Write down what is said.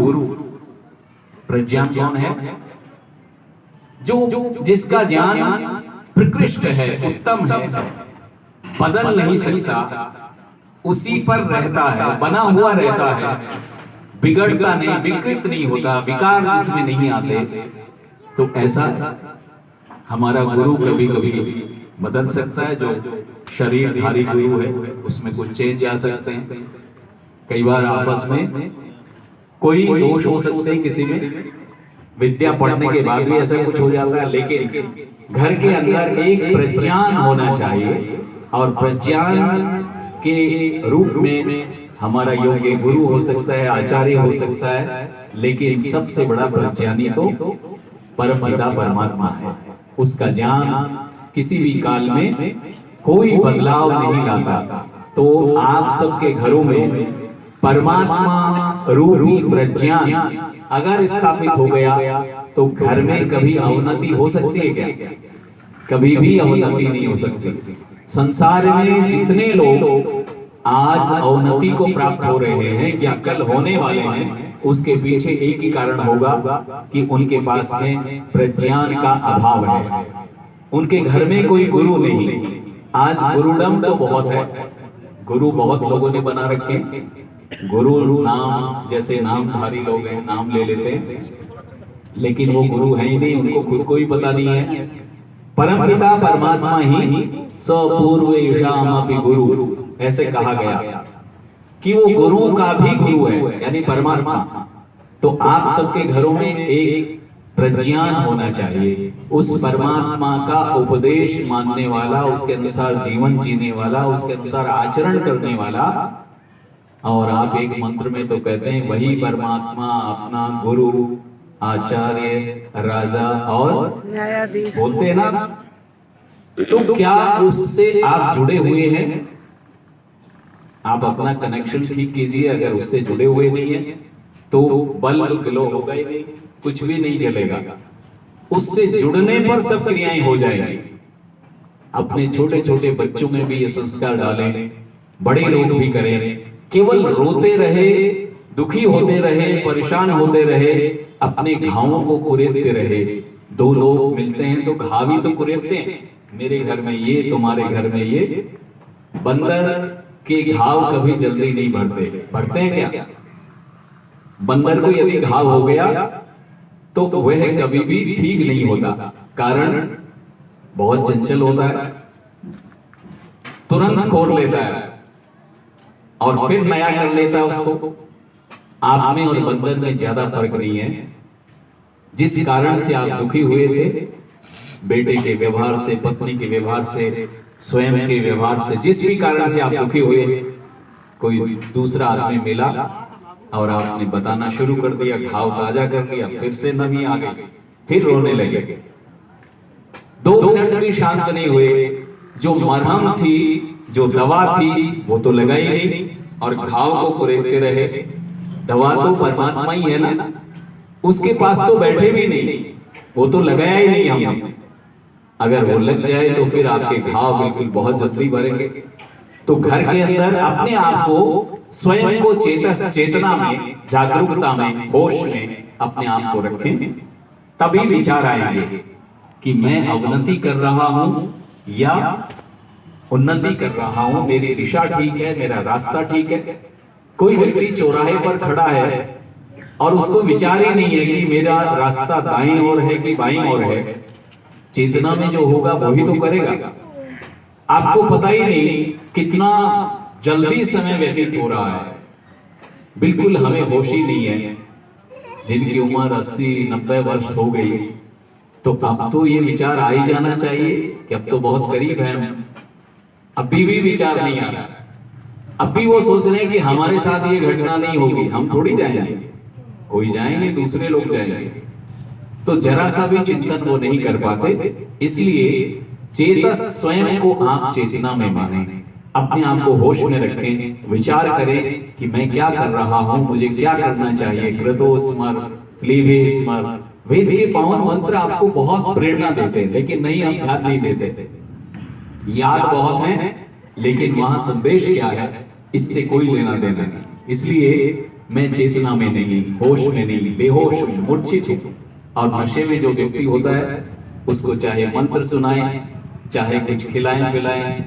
गुरु। प्रज्ञान कौन है? जो जिसका ज्ञान प्रकृष्ट है, उत्तम है, बदल नहीं सकता, उसी पर रहता है, बना हुआ रहता है, बिगड़ता नहीं, विकृत नहीं होता, विकार जिसमें नहीं आते। तो ऐसा हमारा गुरु कभी कभी बदल सकता है। जो शरीरधारी गुरु है उसमें कुछ चेंज आ सकते हैं। कई बार आपस में कोई दोष हो सकते हैं, किसी में विद्या पढ़ने के बाद भी ऐसा कुछ हो जाता है। लेकिन घर के अंदर एक प्रज्ञान होना चाहिए, और प्रज्ञान के रूप में हमारा योग्य गुरु हो सकता है, आचार्य हो सकता है। लेकिन सबसे बड़ा प्रज्ञानी तो परमपिता परमात्मा है। उसका ज्ञान किसी भी काल में कोई बदलाव नहीं लाता। तो आप सबके घरों में परमात्मा रूपी प्रज्ञान अगर स्थापित हो गया तो घर में कभी अवनति हो सकती है क्या? कभी भी अवनति नहीं हो सकती। संसार में जितने लोग आज अवनति को प्राप्त हो रहे हैं या कल होने वाले हैं, उसके पीछे एक ही कारण होगा कि उनके पास में प्रज्ञान का अभाव है। उनके घर में कोई गुरु नहीं। आज गुरुडम तो बहुत है, गुरु बहुत लोगों ने बना रखे। गुरु नाम जैसे नामधारी लोग हैं, नाम ले लेते हैं, लेकिन वो गुरु है ही नहीं, उनको खुद को ही पता नहीं है। परमपिता परमात्मा ही सपूर्वेषामपि गुरु, ऐसे कहा गया कि वो गुरु का भी गुरु है, यानी परमात्मा। तो आप सबके घरों में एक प्रज्ञान होना चाहिए, उस परमात्मा का उपदेश मानने वाला, उसके अनुसार जीवन जीने वाला, उसके अनुसार आचरण करने वाला। और आप एक मंत्र में तो कहते हैं वही परमात्मा अपना गुरु, आचार्य, राजा और न्यायाधीश बोलते हैं ना। तो क्या उससे आप जुड़े हुए हैं? आप अपना कनेक्शन ठीक कीजिए। अगर उससे जुड़े हुए नहीं है तो बल्ब किलो होगा ही नहीं, कुछ भी नहीं जलेगा। उससे जुड़ने पर सब क्रियाएं हो जाएंगी। अपने छोटे छोटे बच्चों में भी ये संस्कार डालें, बड़े लोग भी करें। केवल रोते रहे, दुखी होते रहे, परेशान होते रहे, अपने घावों को कुरेदते रहे। दो लोग मिलते हैं तो घाव ही तो कुरेदते हैं। मेरे घर में ये, तुम्हारे घर में ये। बंदर के घाव कभी जल्दी नहीं भरते, भरते हैं क्या? बंदर को यदि घाव हो गया तो वह कभी भी ठीक नहीं होता। कारण बहुत चंचल होता है, तुरंत खोल लेता है और फिर नया कर लेता है उसको। आप में और बंदर में ज्यादा फर्क नहीं है। जिस कारण से आप दुखी हुए थे, बेटे के व्यवहार से, पत्नी के व्यवहार से, स्वयं के व्यवहार से, जिस भी कारण से आप दुखी हुए, कोई दूसरा आदमी मिला और आपने बताना शुरू कर दिया, घाव ताजा कर दिया, फिर से नमी आ गई, फिर रोने लगे। 2 मिनट भी शांत नहीं हुए। जो मरहम थी, जो दवा थी, वो तो लगाई नहीं और घाव को कुरेदते रहे। दवा तो परमात्मा ही है ना, उसके पास तो बैठे भी नहीं, वो तो लगाया ही नहीं हमने। अगर वो लग जाए तो फिर आपके घाव बिल्कुल बहुत जल्दी भरेंगे। तो घर के अंदर अपने आप को, स्वयं को चेतना में, जागरूकता में, होश में अपने आप को रखें। तभी विचार आएंगे कि मैं अवनति कर रहा हूं या उन्नति कर रहा हूं, मेरी दिशा ठीक है, मेरा रास्ता ठीक है। कोई व्यक्ति चौराहे पर खड़ा है और उसको विचार ही नहीं है कि मेरा रास्ता दाईं ओर है कि बाईं ओर है। चेतना में जो होगा वही तो करेगा। आपको पता ही नहीं कितना जल्दी समय व्यतीत हो रहा है, बिल्कुल हमें होश ही नहीं है। जिनकी उम्र 80-90 वर्ष हो गई, तो अब तो ये विचार आ ही जाना चाहिए कि अब तो बहुत करीब है हम। अभी भी विचार नहीं आ रहा। अब भी वो सोच रहे हैं कि हमारे साथ ये घटना नहीं होगी, हम थोड़ी जाएंगे, कोई जाएंगे, दूसरे लोग जाएंगे। तो जरा सा भी चिंतन वो नहीं कर पाते। इसलिए चेतस स्वयं को आप चेतना में माने, अपने आप को होश में रखें, विचार करें कि मैं क्या कर रहा हूं, मुझे क्या करना चाहिए। कृतो स्मर, क्लीवे स्मर, वेद के पावन मंत्र आपको बहुत प्रेरणा देते हैं, लेकिन नहीं, हम ध्यान नहीं देते। याद बहुत है, लेकिन वहां संदेश क्या है इससे कोई लेना देना नहीं। इसलिए मैं चेतना में नहीं, होश में नहीं, बेहोश हूं, मूर्छित हूं। और नशे में जो व्यक्ति होता है उसको चाहे मंत्र सुनाएं, चाहे कुछ खिलाएं पिलाएं,